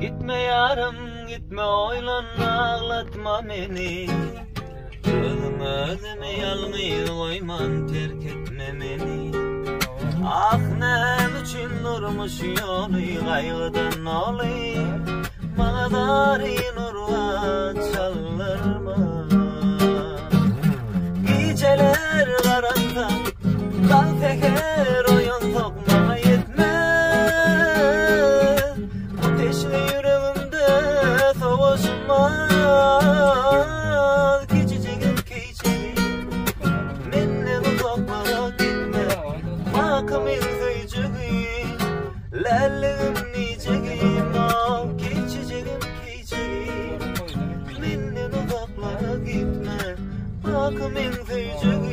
Gitme yarım gitme oylanma ağlatma beni. Özümü yalnız koyman terk etme beni. Ah nem üçün durmuş yolu kaygıdan olayım. Bana darin urva çalırma. Geceler karanlık dal teker oyun sokma yetme. Ateşli yüreğimde savaşmaz. Geçeceğim geçeceğim benden uzaklara gitme. Makamın kıyıcığım lallim diyeceğim. Geçeceğim geçeceğim benden uzaklara gitme. Makamın kıyıcığım